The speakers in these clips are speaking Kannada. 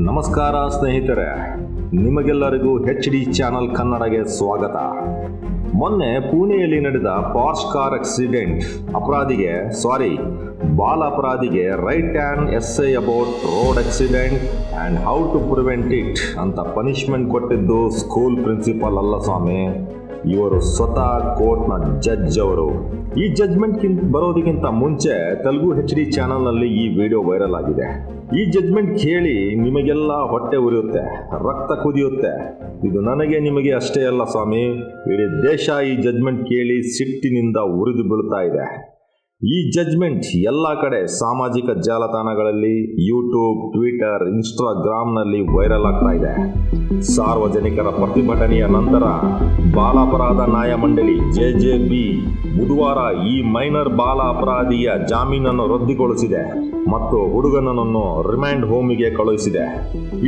ನಮಸ್ಕಾರ ಸ್ನೇಹಿತರೆ, ನಿಮಗೆಲ್ಲರಿಗೂ HD ಚಾನಲ್ ಕನ್ನಡಗೆ ಸ್ವಾಗತ. ಮೊನ್ನೆ ಪುಣೆಯಲ್ಲಿ ನಡೆದ ಪಾರ್ಶ್ ಕಾರ್ ಆಕ್ಸಿಡೆಂಟ್ ಬಾಲ ಅಪರಾಧಿಗೆ write an essay about road accident and how to prevent it ಅಂತ ಪನಿಷ್ಮೆಂಟ್ ಕೊಟ್ಟಿದ್ದು ಸ್ಕೂಲ್ ಪ್ರಿನ್ಸಿಪಾಲ್ ಅಲ್ಲ ಸ್ವಾಮಿ, ಇವರು ಸ್ವತಃ ಕೋರ್ಟ್ನ ಜಡ್ಜ್ ಅವರು. ಈ ಜಡ್ಜ್ಮೆಂಟ್ ಬರೋದಕ್ಕಿಂತ ಮುಂಚೆ ತೆಲುಗು HD ಚಾನಲ್ನಲ್ಲಿ ಈ ವಿಡಿಯೋ ವೈರಲ್ ಆಗಿದೆ. ಈ ಜಡ್ಜ್ಮೆಂಟ್ ಕೇಳಿ ನಿಮಗೆಲ್ಲ ಹೊಟ್ಟೆ ಉರಿಯುತ್ತೆ, ರಕ್ತ ಕುದಿಯುತ್ತೆ. ಇದು ನನಗೆ ನಿಮಗೆ ಅಷ್ಟೇ ಅಲ್ಲ ಸ್ವಾಮಿ, ಇಡೀ ದೇಶ ಈ ಜಡ್ಜ್ಮೆಂಟ್ ಕೇಳಿ ಸಿಟ್ಟಿನಿಂದ ಉರಿದು ಬೀಳ್ತಾ ಇದೆ. ಈ ಜಡ್ಜ್ಮೆಂಟ್ ಎಲ್ಲ ಕಡೆ ಸಾಮಾಜಿಕ ಜಾಲತಾಣಗಳಲ್ಲಿ, ಯೂಟ್ಯೂಬ್, ಟ್ವಿಟರ್, ಇನ್ಸ್ಟಾಗ್ರಾಮ್ನಲ್ಲಿ ವೈರಲ್ ಆಗ್ತಾ ಇದೆ. ಸಾರ್ವಜನಿಕರ ಪ್ರತಿಭಟನೆಯ ನಂತರ ಬಾಲಾಪರಾಧ ನ್ಯಾಯಮಂಡಳಿ JJB ಬುಧವಾರ ಈ ಮೈನರ್ ಬಾಲ ಅಪರಾಧಿಯ ಜಾಮೀನನ್ನು ರದ್ದುಗೊಳಿಸಿದೆ ಮತ್ತು ಹುಡುಗನನ್ನು ರಿಮ್ಯಾಂಡ್ ಹೋಮಿಗೆ ಕಳುಹಿಸಿದೆ.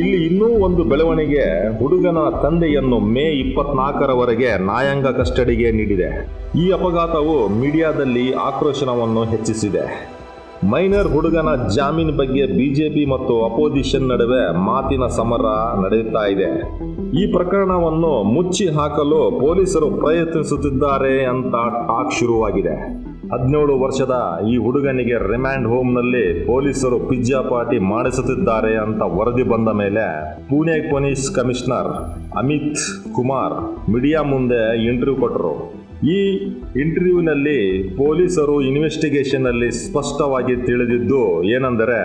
ಇಲ್ಲಿ ಇನ್ನೂ ಒಂದು ಬೆಳವಣಿಗೆ, ಹುಡುಗನ ತಂದೆಯನ್ನು ಮೇ 24ರವರೆಗೆ ನ್ಯಾಯಾಂಗ ಕಸ್ಟಡಿಗೆ ನೀಡಿದೆ. ಈ ಅಪಘಾತವು ಮೀಡಿಯಾದಲ್ಲಿ ಆಕ್ರೋಶವನ್ನು ಹೆಚ್ಚಿಸಿದೆ. ಮೈನರ್ ಹುಡುಗನ ಜಾಮೀನು ಬಗ್ಗೆ ಬಿಜೆಪಿ ಮತ್ತು ಅಪೋಸಿಷನ್ ನಡುವೆ ಮಾತಿನ ಸಮರ ನಡೆಯುತ್ತಾ ಇದೆ. ಈ ಪ್ರಕರಣವನ್ನು ಮುಚ್ಚಿ ಹಾಕಲು ಪೊಲೀಸರು ಪ್ರಯತ್ನಿಸುತ್ತಿದ್ದಾರೆ ಅಂತ ಟಾಕ್ ಶುರುವಾಗಿದೆ. 17 ವರ್ಷದ ಈ ಹುಡುಗನಿಗೆ ರಿಮ್ಯಾಂಡ್ ಹೋಮ್ನಲ್ಲಿ ಪೊಲೀಸರು ಪಿಜ್ಜಾ ಪಾರ್ಟಿ ಮಾಡಿಸುತ್ತಿದ್ದಾರೆ ಅಂತ ವರದಿ ಬಂದ ಮೇಲೆ Pune police commissioner Amit Kumar media ಮುಂದೆ ಇಂಟರ್ವ್ಯೂ ಕೊಟ್ಟರು. ಈ ಇಂಟರ್ವ್ಯೂನಲ್ಲಿ ಪೊಲೀಸರು ಇನ್ವೆಸ್ಟಿಗೇಷನ್ನಲ್ಲಿ ಸ್ಪಷ್ಟವಾಗಿ ತಿಳಿದಿದ್ದು ಏನೆಂದರೆ,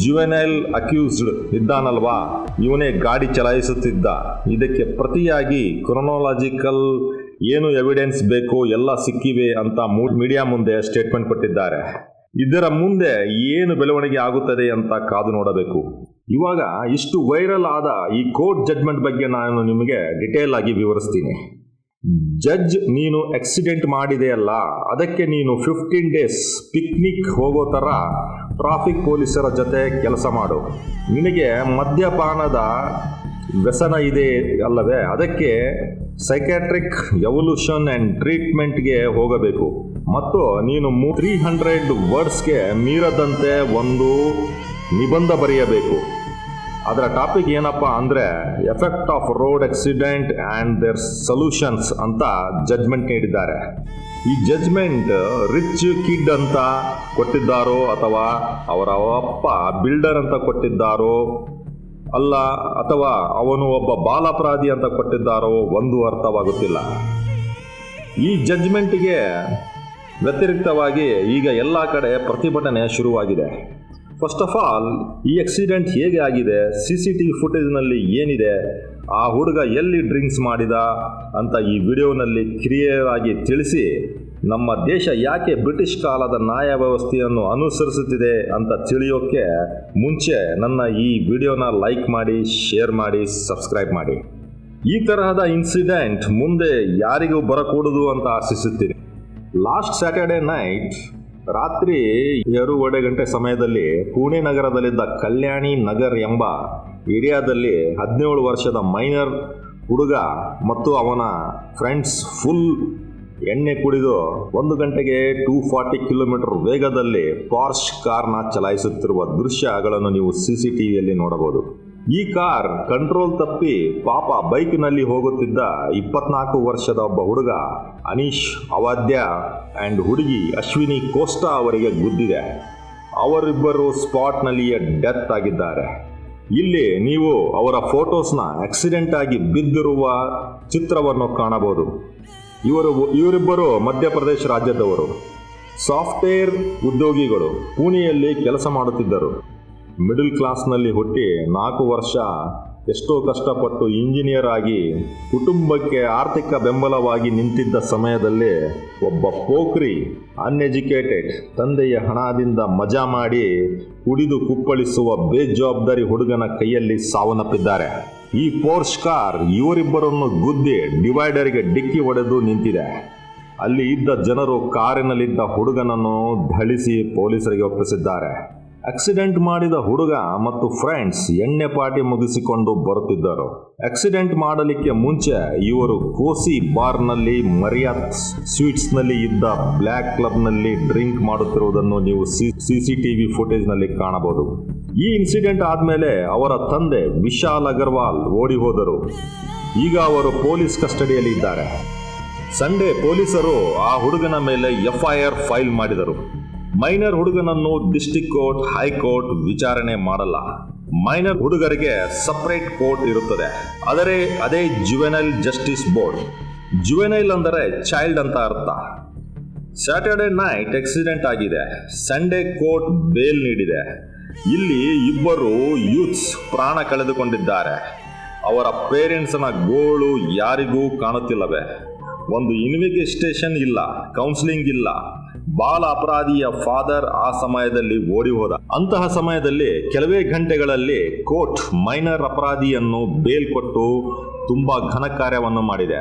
ಜುವೆನೈಲ್ ಅಕ್ಯೂಸ್ಡ್ ಇದ್ದಾನಲ್ವಾ, ಇವನೇ ಗಾಡಿ ಚಲಾಯಿಸುತ್ತಿದ್ದ. ಇದಕ್ಕೆ ಪ್ರತಿಯಾಗಿ ಕ್ರೊನಾಲಜಿಕಲ್ ಏನು ಎವಿಡೆನ್ಸ್ ಬೇಕು ಎಲ್ಲ ಸಿಕ್ಕಿವೆ ಅಂತ ಮೀಡಿಯಾ ಮುಂದೆ ಸ್ಟೇಟ್ಮೆಂಟ್ ಕೊಟ್ಟಿದ್ದಾರೆ. ಇದರ ಮುಂದೆ ಏನು ಬೆಳವಣಿಗೆ ಆಗುತ್ತದೆ ಅಂತ ಕಾದು ನೋಡಬೇಕು. ಇವಾಗ ಇಷ್ಟು ವೈರಲ್ ಆದ ಈ ಕೋರ್ಟ್ ಜಡ್ಜ್ಮೆಂಟ್ ಬಗ್ಗೆ ನಾನು ನಿಮಗೆ ಡಿಟೇಲ್ ಆಗಿ ವಿವರಿಸ್ತೀನಿ. ಜಡ್ಜ್, ನೀನು ಆಕ್ಸಿಡೆಂಟ್ ಮಾಡಿದೆಯಲ್ಲ, ಅದಕ್ಕೆ ನೀನು 15 ಡೇಸ್ ಪಿಕ್ನಿಕ್ ಹೋಗೋ ಥರ ಟ್ರಾಫಿಕ್ ಪೊಲೀಸರ ಜೊತೆ ಕೆಲಸ ಮಾಡು. ನಿನಗೆ ಮದ್ಯಪಾನದ ವ್ಯಸನ ಇದೆ ಅಲ್ಲವೇ, ಅದಕ್ಕೆ ಸೈಕ್ಯಾಟ್ರಿಕ್ ಎವಲ್ಯೂಷನ್ ಆ್ಯಂಡ್ ಟ್ರೀಟ್ಮೆಂಟ್ಗೆ ಹೋಗಬೇಕು. ಮತ್ತು ನೀನು 300 ವರ್ಡ್ಸ್ಗೆ ಮೀರದಂತೆ ಒಂದು ನಿಬಂಧ ಬರೆಯಬೇಕು. ಅದರ ಟಾಪಿಕ್ ಏನಪ್ಪ ಅಂದರೆ effect of road accident and their solutions ಅಂತ ಜಡ್ಜ್ಮೆಂಟ್ ನೀಡಿದ್ದಾರೆ. ಈ ಜಡ್ಜ್ಮೆಂಟ್ ರಿಚ್ ಕಿಡ್ ಅಂತ ಕೊಟ್ಟಿದ್ದಾರೋ ಅಥವಾ ಅವರ ಅಪ್ಪ ಬಿಲ್ಡರ್ ಅಂತ ಕೊಟ್ಟಿದ್ದಾರೋ ಅಲ್ಲ, ಅಥವಾ ಅವನು ಒಬ್ಬ ಬಾಲಾಪರಾಧಿ ಅಂತ ಕೊಟ್ಟಿದ್ದಾರೋ ಒಂದು ಅರ್ಥವಾಗುತ್ತಿಲ್ಲ. ಈ ಜಡ್ಜ್ಮೆಂಟ್ಗೆ ವ್ಯತಿರಿಕ್ತವಾಗಿ ಈಗ ಎಲ್ಲ ಕಡೆ ಪ್ರತಿಭಟನೆ ಶುರುವಾಗಿದೆ. ಫಸ್ಟ್ ಆಫ್ ಆಲ್, ಈ ಆಕ್ಸಿಡೆಂಟ್ ಹೇಗೆ ಆಗಿದೆ, CCTV ಫುಟೇಜ್ನಲ್ಲಿ ಏನಿದೆ, ಆ ಹುಡುಗ ಎಲ್ಲಿ ಡ್ರಿಂಕ್ಸ್ ಮಾಡಿದ ಅಂತ ಈ ವಿಡಿಯೋನಲ್ಲಿ ಕ್ಲಿಯರ್ ಆಗಿ ತಿಳಿಸಿ, ನಮ್ಮ ದೇಶ ಯಾಕೆ ಬ್ರಿಟಿಷ್ ಕಾಲದ ನ್ಯಾಯ ವ್ಯವಸ್ಥೆಯನ್ನು ಅನುಸರಿಸುತ್ತಿದೆ ಅಂತ ತಿಳಿಯೋಕ್ಕೆ ಮುಂಚೆ ನನ್ನ ಈ ವಿಡಿಯೋನ ಲೈಕ್ ಮಾಡಿ, ಶೇರ್ ಮಾಡಿ, ಸಬ್ಸ್ಕ್ರೈಬ್ ಮಾಡಿ. ಈ ತರಹದ ಇನ್ಸಿಡೆಂಟ್ ಮುಂದೆ ಯಾರಿಗೂ ಬರಕೂಡದು ಅಂತ ಆಶಿಸುತ್ತೀನಿ. ಲಾಸ್ಟ್ ಸ್ಯಾಟರ್ಡೆ ನೈಟ್ ರಾತ್ರಿ 2:30 ಗಂಟೆ ಸಮಯದಲ್ಲಿ ಪುಣೆ ನಗರದಲ್ಲಿದ್ದ ಕಲ್ಯಾಣಿ ನಗರ್ ಎಂಬ ಏರಿಯಾದಲ್ಲಿ 17 ವರ್ಷದ ಮೈನರ್ ಹುಡುಗ ಮತ್ತು ಅವನ ಫ್ರೆಂಡ್ಸ್ ಫುಲ್ ಎಣ್ಣೆ ಕುಡಿದು 1 ಗಂಟೆಗೆ 240 ಕಿಲೋಮೀಟರ್ ವೇಗದಲ್ಲಿ ಪಾರ್ಶ್ ಕಾರ್ನ ಚಲಾಯಿಸುತ್ತಿರುವ ದೃಶ್ಯಗಳನ್ನು ನೀವು CCTVಯಲ್ಲಿ ನೋಡಬಹುದು. ಈ ಕಾರ್ ಕಂಟ್ರೋಲ್ ತಪ್ಪಿ ಪಾಪ ಬೈಕ್ನಲ್ಲಿ ಹೋಗುತ್ತಿದ್ದ 24 ವರ್ಷದ ಒಬ್ಬ ಹುಡುಗ ಅನೀಶ್ ಅವಾದ್ಯ ಆ್ಯಂಡ್ ಹುಡುಗಿ ಅಶ್ವಿನಿ ಕೋಸ್ಟಾ ಅವರಿಗೆ ಗುದ್ದಿದೆ. ಅವರಿಬ್ಬರು ಸ್ಪಾಟ್ನಲ್ಲಿಯೇ ಡೆತ್ ಆಗಿದ್ದಾರೆ. ಇಲ್ಲಿ ನೀವು ಅವರ ಫೋಟೋಸ್ನ ಆಕ್ಸಿಡೆಂಟ್ ಆಗಿ ಬಿದ್ದಿರುವ ಚಿತ್ರವನ್ನು ಕಾಣಬಹುದು. ಇವರಿಬ್ಬರು ಮಧ್ಯಪ್ರದೇಶ ರಾಜ್ಯದವರು, ಸಾಫ್ಟ್ವೇರ್ ಉದ್ಯೋಗಿಗಳು, ಪುಣೆಯಲ್ಲಿ ಕೆಲಸ ಮಾಡುತ್ತಿದ್ದರು. ಮಿಡಲ್ ಕ್ಲಾಸ್ನಲ್ಲಿ ಹುಟ್ಟಿ 4 ವರ್ಷ ಎಷ್ಟೋ ಕಷ್ಟಪಟ್ಟು ಇಂಜಿನಿಯರ್ ಆಗಿ ಕುಟುಂಬಕ್ಕೆ ಆರ್ಥಿಕ ಬೆಂಬಲವಾಗಿ ನಿಂತಿದ್ದ ಸಮಯದಲ್ಲಿ ಒಬ್ಬ ಪೋಖ್ರಿ ಅನ್ಎಜುಕೇಟೆಡ್ ತಂದೆಯ ಹಣದಿಂದ ಮಜಾ ಮಾಡಿ ಕುಡಿದು ಕುಪ್ಪಳಿಸುವ ಬೇಜವಾಬ್ದಾರಿ ಹುಡುಗನ ಕೈಯಲ್ಲಿ ಸಾವನ್ನಪ್ಪಿದ್ದಾರೆ. ಈ ಪೋರ್ಶ್ ಕಾರ್ ಇವರಿಬ್ಬರನ್ನು ಗುದ್ದಿ ಡಿವೈಡರ್ಗೆ ಡಿಕ್ಕಿ ಹೊಡೆದು ನಿಂತಿದೆ. ಅಲ್ಲಿ ಇದ್ದ ಜನರು ಕಾರಿನಲ್ಲಿದ್ದ ಹುಡುಗನನ್ನು ಥಳಿಸಿ ಪೊಲೀಸರಿಗೆ ಒಪ್ಪಿಸಿದ್ದಾರೆ. ಆಕ್ಸಿಡೆಂಟ್ ಮಾಡಿದ ಹುಡುಗ ಮತ್ತು ಫ್ರೆಂಡ್ಸ್ ಎಣ್ಣೆ ಪಾರ್ಟಿ ಮುಗಿಸಿಕೊಂಡು ಬರುತ್ತಿದ್ದರು. ಆಕ್ಸಿಡೆಂಟ್ ಮಾಡಲಿಕ್ಕೆ ಮುಂಚೆ ಇವರು ಕೋಸಿ ಬಾರ್ನಲ್ಲಿ ಮರಿಯಾತ್ ಸ್ವೀಟ್ಸ್ನಲ್ಲಿ ಇದ್ದ ಬ್ಲ್ಯಾಕ್ ಕ್ಲಬ್ನಲ್ಲಿ ಡ್ರಿಂಕ್ ಮಾಡುತ್ತಿರುವುದನ್ನು ನೀವು CCTV ಫುಟೇಜ್ನಲ್ಲಿ ಕಾಣಬಹುದು. ಈ ಇನ್ಸಿಡೆಂಟ್ ಆದಮೇಲೆ ಅವರ ತಂದೆ ವಿಶಾಲ್ ಅಗರ್ವಾಲ್ ಓಡಿ ಹೋದರು. ಈಗ ಅವರು ಪೊಲೀಸ್ ಕಸ್ಟಡಿಯಲ್ಲಿ ಇದ್ದಾರೆ. ಸಂಡೇ ಪೊಲೀಸರು ಆ ಹುಡುಗನ ಮೇಲೆ FIR ಫೈಲ್ ಮಾಡಿದರು. ಮೈನರ್ ಹುಡುಗನನ್ನು ಡಿಸ್ಟ್ರಿಕ್ಟ್ ಕೋರ್ಟ್, ಹೈಕೋರ್ಟ್ ವಿಚಾರಣೆ ಮಾಡಲ್ಲ. ಮೈನರ್ ಹುಡುಗರಿಗೆ ಸಪರೇಟ್ ಕೋರ್ಟ್ ಇರುತ್ತದೆ. ಆದರೆ ಅದೇ ಜುವೆನೈಲ್ ಜಸ್ಟಿಸ್ ಬೋರ್ಡ್. ಜುವೆನೈಲ್ ಅಂದರೆ ಚೈಲ್ಡ್ ಅಂತ ಅರ್ಥ. ಸ್ಯಾಟರ್ಡೆ ನೈಟ್ ಆಕ್ಸಿಡೆಂಟ್ ಆಗಿದೆ. ಸಂಡೇ ಕೋರ್ಟ್ ಬೇಲ್ ನೀಡಿದೆ. ಇಲ್ಲಿ ಇಬ್ಬರು ಯೂತ್ಸ್ ಪ್ರಾಣ ಕಳೆದುಕೊಂಡಿದ್ದಾರೆ. ಅವರ ಪೇರೆಂಟ್ಸ್ನ ಗೋಳು ಯಾರಿಗೂ ಕಾಣುತ್ತಿಲ್ಲವೇ? ಒಂದು ಇನ್ವೆಸ್ಟಿಗೇಷನ್ ಇಲ್ಲ, ಕೌನ್ಸಿಲಿಂಗ್ ಇಲ್ಲ. ಬಾಲ ಅಪರಾಧಿಯ ಫಾದರ್ ಆ ಸಮಯದಲ್ಲಿ ಓಡಿ ಹೋದ. ಅಂತಹ ಸಮಯದಲ್ಲಿ ಕೆಲವೇ ಗಂಟೆಗಳಲ್ಲಿ ಕೋರ್ಟ್ ಮೈನರ್ ಅಪರಾಧಿಯನ್ನು ಬೇಲ್ ಕೊಟ್ಟು ತುಂಬಾ ಘನ ಕಾರ್ಯವನ್ನು ಮಾಡಿದೆ.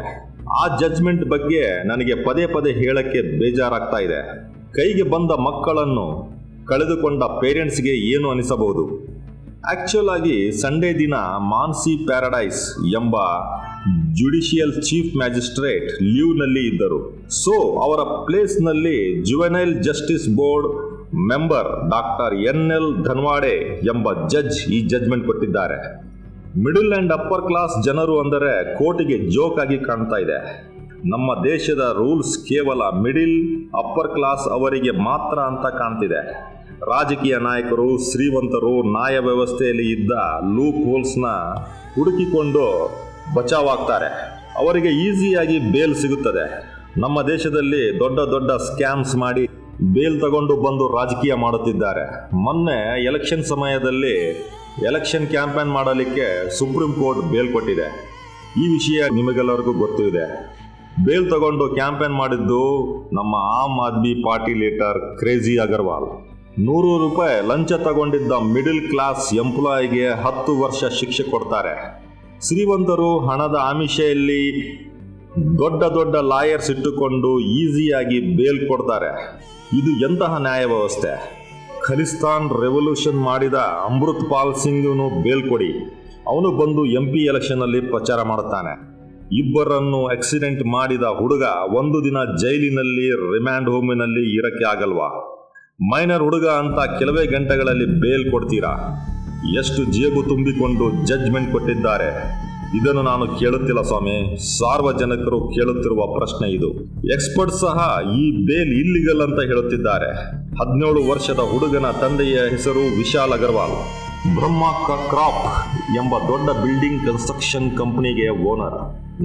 ಆ ಜಡ್ಜ್ಮೆಂಟ್ ಬಗ್ಗೆ ನನಗೆ ಪದೇ ಪದೇ ಹೇಳಕ್ಕೆ ಬೇಜಾರಾಗ್ತಾ ಇದೆ. ಕೈಗೆ ಬಂದ ಮಕ್ಕಳನ್ನು ಕಳೆದುಕೊಂಡ ಪೇರೆಂಟ್ಸ್ಗೆ ಏನು ಅನಿಸಬಹುದು? ಆಕ್ಚುಲ್ ಆಗಿ ಸಂಡೇ ದಿನ ಮಾನ್ಸಿ ಪ್ಯಾರಡೈಸ್ ಎಂಬ ಜುಡಿಷಿಯಲ್ ಚೀಫ್ ಮ್ಯಾಜಿಸ್ಟ್ರೇಟ್ ಲೀವ್ ನಲ್ಲಿ ಇದ್ದರು. ಸೊ ಅವರ ಪ್ಲೇಸ್ ನಲ್ಲಿ juvenile justice board member doctor NL ಧನ್ವಾಡೆ ಎಂಬ ಜಡ್ಜ್ ಈ ಜಡ್ಜ್ಮೆಂಟ್ ಕೊಟ್ಟಿದ್ದಾರೆ. ಮಿಡಲ್ ಅಂಡ್ ಅಪ್ಪರ್ ಕ್ಲಾಸ್ ಜನರು ಅಂದರೆ ಕೋರ್ಟಿಗೆ ಜೋಕ್ ಆಗಿ ಕಾಣ್ತಾ ಇದೆ. ನಮ್ಮ ದೇಶದ ರೂಲ್ಸ್ ಕೇವಲ ಮಿಡಿಲ್ ಅಪ್ಪರ್ ಕ್ಲಾಸ್ ಅವರಿಗೆ ಮಾತ್ರ ಅಂತ ಕಾಣ್ತಿದೆ. ರಾಜಕೀಯ ನಾಯಕರು, ಶ್ರೀಮಂತರು ನ್ಯಾಯ ವ್ಯವಸ್ಥೆಯಲ್ಲಿ ಇದ್ದ ಲೂಪ್ ಹೋಲ್ಸ್ನ ಹುಡುಕಿಕೊಂಡು ಬಚಾವಾಗ್ತಾರೆ. ಅವರಿಗೆ ಈಸಿಯಾಗಿ ಬೇಲ್ ಸಿಗುತ್ತದೆ. ನಮ್ಮ ದೇಶದಲ್ಲಿ ದೊಡ್ಡ ದೊಡ್ಡ ಸ್ಕ್ಯಾಮ್ಸ್ ಮಾಡಿ ಬೇಲ್ ತಗೊಂಡು ಬಂದು ರಾಜಕೀಯ ಮಾಡುತ್ತಿದ್ದಾರೆ. ಮೊನ್ನೆ ಎಲೆಕ್ಷನ್ ಸಮಯದಲ್ಲಿ ಎಲೆಕ್ಷನ್ ಕ್ಯಾಂಪೇನ್ ಮಾಡಲಿಕ್ಕೆ ಸುಪ್ರೀಂ ಕೋರ್ಟ್ ಬೇಲ್ ಕೊಟ್ಟಿದೆ. ಈ ವಿಷಯ ನಿಮಗೆಲ್ಲರಿಗೂ ಗೊತ್ತು ಇದೆ. ಬೇಲ್ ತಗೊಂಡು ಕ್ಯಾಂಪೇನ್ ಮಾಡಿದ್ದು ನಮ್ಮ Aam Aadmi party leader crazy Agarwal. 100 ರೂಪಾಯಿ ಲಂಚ ತಗೊಂಡಿದ್ದ ಮಿಡಿಲ್ ಕ್ಲಾಸ್ ಎಂಪ್ಲಾಯಿಗೆ 10 ವರ್ಷ ಶಿಕ್ಷೆ ಕೊಡ್ತಾರೆ. ಶ್ರೀಮಂತರು ಹಣದ ಆಮಿಷೆಯಲ್ಲಿ ದೊಡ್ಡ ದೊಡ್ಡ ಲಾಯರ್ಸ್ ಇಟ್ಟುಕೊಂಡು ಈಸಿಯಾಗಿ ಬೇಲ್ ಕೊಡ್ತಾರೆ. ಇದು ಎಂತಹ ನ್ಯಾಯ ವ್ಯವಸ್ಥೆ? ಖಲಿಸ್ತಾನ್ ರೆವಲ್ಯೂಷನ್ ಮಾಡಿದ ಅಮೃತ್ ಪಾಲ್ ಸಿಂಗ್ನು ಬೇಲ್ ಕೊಡಿ, ಅವನು ಬಂದು MP ಎಲೆಕ್ಷನ್ ಅಲ್ಲಿ ಪ್ರಚಾರ ಮಾಡುತ್ತಾನೆ. ಇಬ್ಬರನ್ನು ಆಕ್ಸಿಡೆಂಟ್ ಮಾಡಿದ ಹುಡುಗ ಒಂದು ದಿನ ಜೈಲಿನಲ್ಲಿ ರಿಮ್ಯಾಂಡ್ ಹೋಮಿನಲ್ಲಿ ಇರಕ್ಕೆ ಆಗಲ್ವಾ? ಮೈನರ್ ಹುಡುಗ ಅಂತ ಕೆಲವೇ ಗಂಟೆಗಳಲ್ಲಿ ಬೇಲ್ ಕೊಡ್ತೀರಾ? ಎಷ್ಟು ಜೇಬು ತುಂಬಿಕೊಂಡು ಜಡ್ಜ್ಮೆಂಟ್ ಕೊಟ್ಟಿದ್ದಾರೆ. ಇದನ್ನು ನಾನು ಕೇಳುತ್ತಿಲ್ಲ ಸ್ವಾಮಿ, ಸಾರ್ವಜನಿಕರು ಕೇಳುತ್ತಿರುವ ಪ್ರಶ್ನೆ ಇದು. ಎಕ್ಸ್ಪರ್ಟ್ ಸಹ ಈ ಬೇಲ್ ಇಲ್ಲಿಗಲ್ ಅಂತ ಹೇಳುತ್ತಿದ್ದಾರೆ. 17 ವರ್ಷದ ಹುಡುಗನ ತಂದೆಯ ಹೆಸರು ವಿಶಾಲ್ ಅಗರ್ವಾಲ್. ಬ್ರಹ್ಮ ಕ್ರಾಪ್ ಎಂಬ ದೊಡ್ಡ ಬಿಲ್ಡಿಂಗ್ ಕನ್ಸ್ಟ್ರಕ್ಷನ್ ಕಂಪನಿಗೆ ಓನರ್.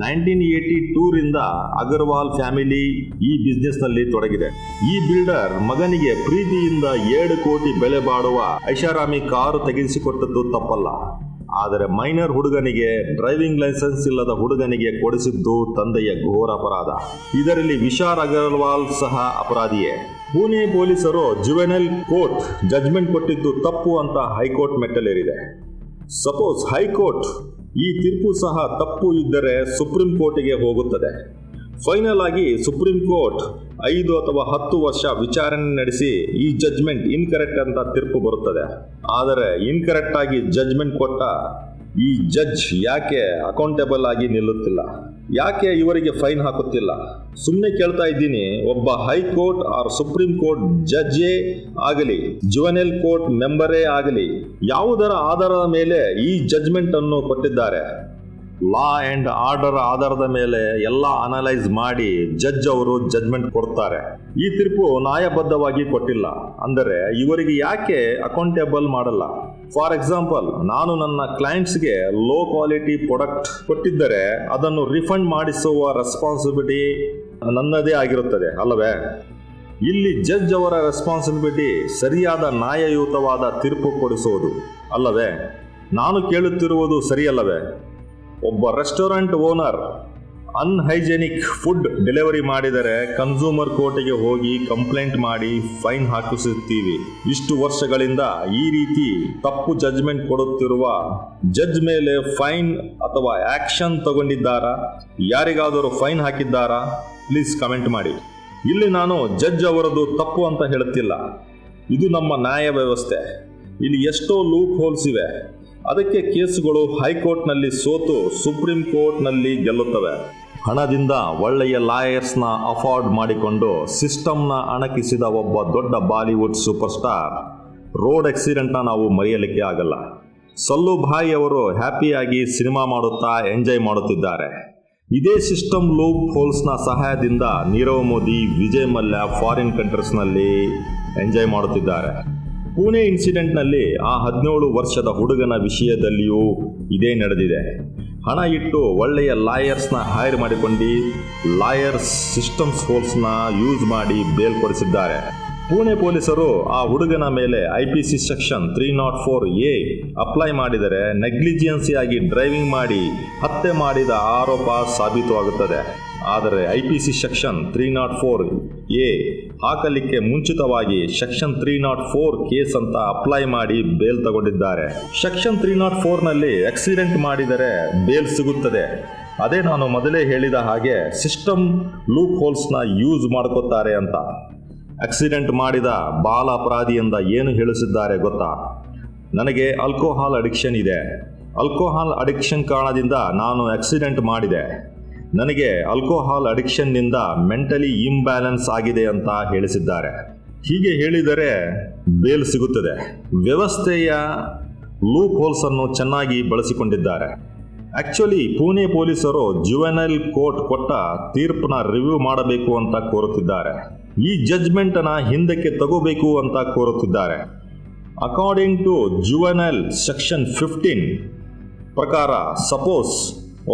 1982 ರಿಂದ ಅಗರ್ವಾಲ್ ಫ್ಯಾಮಿಲಿ ಈ ಬಿಸ್ನೆಸ್ ನಲ್ಲಿ ತೊಡಗಿದೆ. ಈ ಬಿಲ್ಡರ್ ಮಗನಿಗೆ ಪ್ರೀತಿಯಿಂದ 7 ಕೋಟಿ ಬೆಲೆ ಬಾಳುವ ಐಷಾರಾಮಿ ಕಾರು ತೆಗೆಸಿಕೊಟ್ಟದ್ದು ತಪ್ಪಲ್ಲ. ಆದರೆ ಮೈನರ್ ಹುಡುಗನಿಗೆ, ಡ್ರೈವಿಂಗ್ ಲೈಸೆನ್ಸ್ ಇಲ್ಲದ ಹುಡುಗನಿಗೆ ಕೊಡಿಸಿದ್ದು ತಂದೆಯ ಘೋರ ಅಪರಾಧ. ಇದರಲ್ಲಿ ವಿಶಾಲ್ ಅಗರ್ವಾಲ್ ಸಹ ಅಪರಾಧಿಯೇ. ಪುಣೆ ಪೊಲೀಸರು ಜುವೆನೈಲ್ ಕೋರ್ಟ್ ಜಡ್ಜ್ಮೆಂಟ್ ಕೊಟ್ಟಿದ್ದು ತಪ್ಪು ಅಂತ ಹೈಕೋರ್ಟ್ ಮೆಟ್ಟಲೇರಿದೆ. ಸಪೋಸ್ ಹೈಕೋರ್ಟ್ ಈ ತೀರ್ಪು ಸಹ ತಪ್ಪು ಇದ್ದರೆ ಸುಪ್ರೀಂ ಕೋರ್ಟಿಗೆ ಹೋಗುತ್ತದೆ. ಫೈನಲ್ ಆಗಿ ಸುಪ್ರೀಂ ಕೋರ್ಟ್ 5 ಅಥವಾ 10 ವರ್ಷ ವಿಚಾರಣೆ ನಡೆಸಿ ಈ ಜಡ್ಜ್ಮೆಂಟ್ ಇನ್ಕರೆಕ್ಟ್ ಅಂತ ತೀರ್ಪು ಬರುತ್ತದೆ. ಆದರೆ ಇನ್ಕರೆಕ್ಟ್ ಆಗಿ ಜಡ್ಜ್ಮೆಂಟ್ ಕೊಟ್ಟ ಈ ಜಡ್ಜ್ ಯಾಕೆ ಅಕೌಂಟೇಬಲ್ ಆಗಿ ನಿಲ್ಲುತ್ತಿಲ್ಲ? ಯಾಕೆ ಇವರಿಗೆ ಫೈನ್ ಹಾಕುತ್ತಿಲ್ಲ? ಸುಮ್ಮನೆ ಕೇಳ್ತಾ ಇದ್ದೀನಿ. ಒಬ್ಬ ಹೈಕೋರ್ಟ್ ಆರ್ ಸುಪ್ರೀಂ ಕೋರ್ಟ್ ಜಡ್ಜೇ ಆಗಲಿ, ಜುವೆನೈಲ್ ಕೋರ್ಟ್ ಮೆಂಬರೇ ಆಗಲಿ, ಯಾವುದರ ಆಧಾರದ ಮೇಲೆ ಈ ಜಡ್ಜ್ಮೆಂಟ್ ಅನ್ನು ಕೊಟ್ಟಿದ್ದಾರೆ? ಲಾ ಅಂಡ್ ಆರ್ಡರ್ ಆಧಾರದ ಮೇಲೆ ಎಲ್ಲ ಅನಲೈಸ್ ಮಾಡಿ ಜಡ್ಜ್ ಅವರು ಜಡ್ಜ್ಮೆಂಟ್ ಕೊಡ್ತಾರೆ. ಈ ತೀರ್ಪು ನ್ಯಾಯಬದ್ಧವಾಗಿ ಕೊಟ್ಟಿಲ್ಲ ಅಂದರೆ ಇವರಿಗೆ ಯಾಕೆ ಅಕೌಂಟೇಬಲ್ ಮಾಡಲ್ಲ? ಫಾರ್ ಎಕ್ಸಾಂಪಲ್, ನಾನು ನನ್ನ ಕ್ಲೈಂಟ್ಸ್ಗೆ ಲೋ ಕ್ವಾಲಿಟಿ ಪ್ರಾಡಕ್ಟ್ ಕೊಟ್ಟಿದ್ದರೆ ಅದನ್ನು ರಿಫಂಡ್ ಮಾಡಿಸುವ ರೆಸ್ಪಾನ್ಸಿಬಿಲಿಟಿ ನನ್ನದೇ ಆಗಿರುತ್ತದೆ ಅಲ್ಲವೇ? ಇಲ್ಲಿ ಜಡ್ಜ್ ಅವರ ರೆಸ್ಪಾನ್ಸಿಬಿಲಿಟಿ ಸರಿಯಾದ ನ್ಯಾಯಯುತವಾದ ತೀರ್ಪು ಕೊಡಿಸುವುದು ಅಲ್ಲವೇ? ನಾನು ಕೇಳುತ್ತಿರುವುದು ಸರಿಯಲ್ಲವೇ? ಒಬ್ಬ ರೆಸ್ಟೋರೆಂಟ್ ಓನರ್ ಅನ್ಹೈಜೆನಿಕ್ ಫುಡ್ ಡೆಲಿವರಿ ಮಾಡಿದರೆ ಕನ್ಸ್ಯೂಮರ್ ಕೋರ್ಟಿಗೆ ಹೋಗಿ ಕಂಪ್ಲೇಂಟ್ ಮಾಡಿ ಫೈನ್ ಹಾಕಿಸುತ್ತೀವಿ. ಇಷ್ಟು ವರ್ಷಗಳಿಂದ ಈ ರೀತಿ ತಪ್ಪು ಜಡ್ಜ್ಮೆಂಟ್ ಕೊಡುತ್ತಿರುವ ಜಡ್ಜ್ ಮೇಲೆ ಫೈನ್ ಅಥವಾ ಆಕ್ಷನ್ ತಗೊಂಡಿದ್ದಾರಾ? ಯಾರಿಗಾದರೂ ಫೈನ್ ಹಾಕಿದ್ದಾರಾ? ಪ್ಲೀಸ್ ಕಮೆಂಟ್ ಮಾಡಿ. ಇಲ್ಲಿ ನಾನು ಜಡ್ಜ್ ಅವರದು ತಪ್ಪು ಅಂತ ಹೇಳುತ್ತಿಲ್ಲ. ಇದು ನಮ್ಮ ನ್ಯಾಯ ವ್ಯವಸ್ಥೆ. ಇಲ್ಲಿ ಎಷ್ಟೋ ಲೂಪ್ ಹೋಲ್ಸ್ ಇವೆ. ಅದಕ್ಕೆ ಕೇಸುಗಳು ಹೈಕೋರ್ಟ್ನಲ್ಲಿ ಸೋತು ಸುಪ್ರೀಂ ಕೋರ್ಟ್ನಲ್ಲಿ ಗೆಲ್ಲುತ್ತವೆ. ಹಣದಿಂದ ಒಳ್ಳೆಯ ಲಾಯರ್ಸ್ನ ಅಫೋರ್ಡ್ ಮಾಡಿಕೊಂಡು ಸಿಸ್ಟಮ್ನ ಅಣಕಿಸಿದ ಒಬ್ಬ ದೊಡ್ಡ ಬಾಲಿವುಡ್ ಸೂಪರ್ ಸ್ಟಾರ್ ರೋಡ್ ಆಕ್ಸಿಡೆಂಟ್ನ ನಾವು ಮರೆಯಲಿಕ್ಕೆ ಆಗಲ್ಲ. ಸಲ್ಲು ಭಾಯ್ ಅವರು ಹ್ಯಾಪಿಯಾಗಿ ಸಿನಿಮಾ ಮಾಡುತ್ತಾ ಎಂಜಾಯ್ ಮಾಡುತ್ತಿದ್ದಾರೆ. ಇದೇ ಸಿಸ್ಟಮ್ ಲೂಪ್ ಹೋಲ್ಸ್ನ ಸಹಾಯದಿಂದ ನೀರವ್ ಮೋದಿ, ವಿಜಯ್ ಮಲ್ಯ ಫಾರಿನ್ ಕಂಟ್ರೀಸ್ನಲ್ಲಿ ಎಂಜಾಯ್ ಮಾಡುತ್ತಿದ್ದಾರೆ. ಪುಣೆ ಇನ್ಸಿಡೆಂಟ್ನಲ್ಲಿ ಆ 17 ವರ್ಷದ ಹುಡುಗನ ವಿಷಯದಲ್ಲಿಯೂ ಇದೇ ನಡೆದಿದೆ. ಹಣ ಇಟ್ಟು ಒಳ್ಳೆಯ ಲಾಯರ್ಸ್ನ ಹೈರ್ ಮಾಡಿಕೊಂಡು ಲಾಯರ್ಸ್ ಸಿಸ್ಟಮ್ಸ್ ಹೋಲ್ಸ್ನ ಯೂಸ್ ಮಾಡಿ ಬೇಲ್ ಕೊಡಿಸಿದ್ದಾರೆ. ಪುಣೆ ಪೊಲೀಸರು ಆ ಹುಡುಗನ ಮೇಲೆ IPC ಸೆಕ್ಷನ್ 304A ಅಪ್ಲೈ ಮಾಡಿದರೆ ನೆಗ್ಲಿಜಿಯನ್ಸಿಯಾಗಿ ಡ್ರೈವಿಂಗ್ ಮಾಡಿ ಹತ್ಯೆ ಮಾಡಿದ ಆರೋಪ ಸಾಬೀತುವಾಗುತ್ತದೆ. ಆದರೆ IPC ಸೆಕ್ಷನ್ 304A ಹಾಕಲಿಕ್ಕೆ ಮುಂಚಿತವಾಗಿ ಸೆಕ್ಷನ್ 304 ಕೇಸ್ ಅಂತ ಅಪ್ಲೈ ಮಾಡಿ ಬೇಲ್ ತಗೊಂಡಿದ್ದಾರೆ. ಸೆಕ್ಷನ್ 304ನಲ್ಲಿ ಆಕ್ಸಿಡೆಂಟ್ ಮಾಡಿದರೆ ಬೇಲ್ ಸಿಗುತ್ತದೆ. ಅದೇ ನಾನು ಮೊದಲೇ ಹೇಳಿದ ಹಾಗೆ ಸಿಸ್ಟಮ್ ಲೂಪ್ ಹೋಲ್ಸ್ನ ಯೂಸ್ ಮಾಡ್ಕೋತಾರೆ ಅಂತ. ಆಕ್ಸಿಡೆಂಟ್ ಮಾಡಿದ ಬಾಲ ಅಪರಾಧಿಯಿಂದ ಏನು ಹೇಳಿಸಿದ್ದಾರೆ ಗೊತ್ತಾ? ನನಗೆ ಆಲ್ಕೋಹಾಲ್ ಅಡಿಕ್ಷನ್ ಇದೆ. ಆಲ್ಕೋಹಾಲ್ ಅಡಿಕ್ಷನ್ ಕಾರಣದಿಂದ ನಾನು ಆಕ್ಸಿಡೆಂಟ್ ಮಾಡಿದೆ. ನನಗೆ ಆಲ್ಕೋಹಾಲ್ ಅಡಿಕ್ಷನ್ನಿಂದ ಮೆಂಟಲಿ ಇಂಬ್ಯಾಲೆನ್ಸ್ ಆಗಿದೆ ಅಂತ ಹೇಳಿಸಿದ್ದಾರೆ. ಹೀಗೆ ಹೇಳಿದರೆ ಬೇಲ್ ಸಿಗುತ್ತದೆ. ವ್ಯವಸ್ಥೆಯ ಲೂಪ್ ಹೋಲ್ಸನ್ನು ಚೆನ್ನಾಗಿ ಬಳಸಿಕೊಂಡಿದ್ದಾರೆ. ಆಕ್ಚುಲಿ ಪುಣೆ ಪೊಲೀಸರು ಜುವೆನೈಲ್ ಕೋರ್ಟ್ ಕೊಟ್ಟ ತೀರ್ಪನ್ನ ರಿವ್ಯೂ ಮಾಡಬೇಕು ಅಂತ ಕೋರುತ್ತಿದ್ದಾರೆ. ಈ ಜಡ್ಜ್ಮೆಂಟನ್ನು ಹಿಂದಕ್ಕೆ ತಗೋಬೇಕು ಅಂತ ಕೋರುತ್ತಿದ್ದಾರೆ. ಅಕಾರ್ಡಿಂಗ್ ಟು ಜುವೆನೈಲ್ ಸೆಕ್ಷನ್ 15 ಪ್ರಕಾರ ಸಪೋಸ್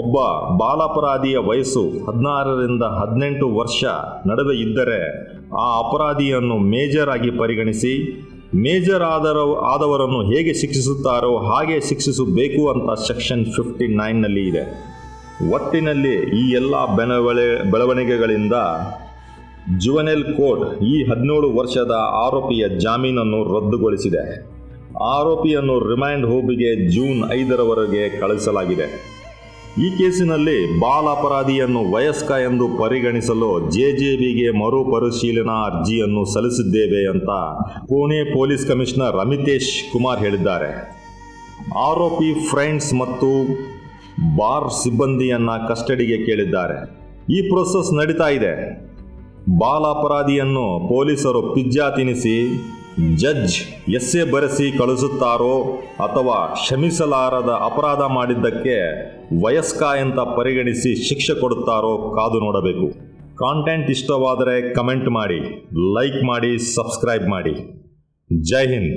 ಒಬ್ಬ ಬಾಲಾಪರಾಧಿಯ ವಯಸ್ಸು 16ರಿಂದ 18 ವರ್ಷ ನಡುವೆ ಇದ್ದರೆ ಆ ಅಪರಾಧಿಯನ್ನು ಮೇಜರ್ ಆಗಿ ಪರಿಗಣಿಸಿ ಮೇಜರ್ ಆದವರನ್ನು ಹೇಗೆ ಶಿಕ್ಷಿಸುತ್ತಾರೋ ಹಾಗೆ ಶಿಕ್ಷಿಸಬೇಕು ಅಂತ ಸೆಕ್ಷನ್ 59ನಲ್ಲಿ ಇದೆ. ಒಟ್ಟಿನಲ್ಲಿ ಈ ಎಲ್ಲ ಬೆಳವಣಿಗೆಗಳಿಂದ ಜುವೆನೈಲ್ ಕೋರ್ಟ್ ಈ 17 ವರ್ಷದ ಆರೋಪಿಯ ಜಾಮೀನನ್ನು ರದ್ದುಗೊಳಿಸಿದೆ. ಆರೋಪಿಯನ್ನು ರಿಮಾಂಡ್ ಹೋಮಿಗೆ ಜೂನ್ 5ರವರೆಗೆ ಕಳುಹಿಸಲಾಗಿದೆ. ಈ ಕೇಸಿನಲ್ಲಿ ಬಾಲ ಅಪರಾಧಿಯನ್ನು ವಯಸ್ಕ ಎಂದು ಪರಿಗಣಿಸಲು JJBಗೆ ಮರುಪರಿಶೀಲನಾ ಅರ್ಜಿಯನ್ನು ಸಲ್ಲಿಸಿದ್ದೇವೆ ಅಂತ ಪುಣೆ ಪೊಲೀಸ್ ಕಮಿಷನರ್ ಅಮಿತೇಶ್ ಕುಮಾರ್ ಹೇಳಿದ್ದಾರೆ. ಆರೋಪಿ ಫ್ರೆಂಡ್ಸ್ ಮತ್ತು ಬಾರ್ ಸಿಬ್ಬಂದಿಯನ್ನ ಕಸ್ಟಡಿಗೆ ಕೇಳಿದ್ದಾರೆ. ಈ ಪ್ರೊಸೆಸ್ ನಡೀತಾ ಇದೆ. ಬಾಲ ಅಪರಾಧಿಯನ್ನು ಪೊಲೀಸರು ಪಿಜ್ಜಾ ತಿನ್ನಿಸಿ ಜಡ್ಜ್ ಎಸ್ಸೆ ಬರೆಸಿ ಕಳಿಸುತ್ತಾರೋ ಅಥವಾ ಕ್ಷಮಿಸಲಾರದ ಅಪರಾಧ ಮಾಡಿದ್ದಕ್ಕೆ ವಯಸ್ಕ ಅಂತ ಪರಿಗಣಿಸಿ ಶಿಕ್ಷೆ ಕೊಡುತ್ತಾರೋ ಕಾದು ನೋಡಬೇಕು. ಕಾಂಟೆಂಟ್ ಇಷ್ಟವಾದರೆ ಕಮೆಂಟ್ ಮಾಡಿ, ಲೈಕ್ ಮಾಡಿ, ಸಬ್ಸ್ಕ್ರೈಬ್ ಮಾಡಿ. ಜೈ ಹಿಂದ್.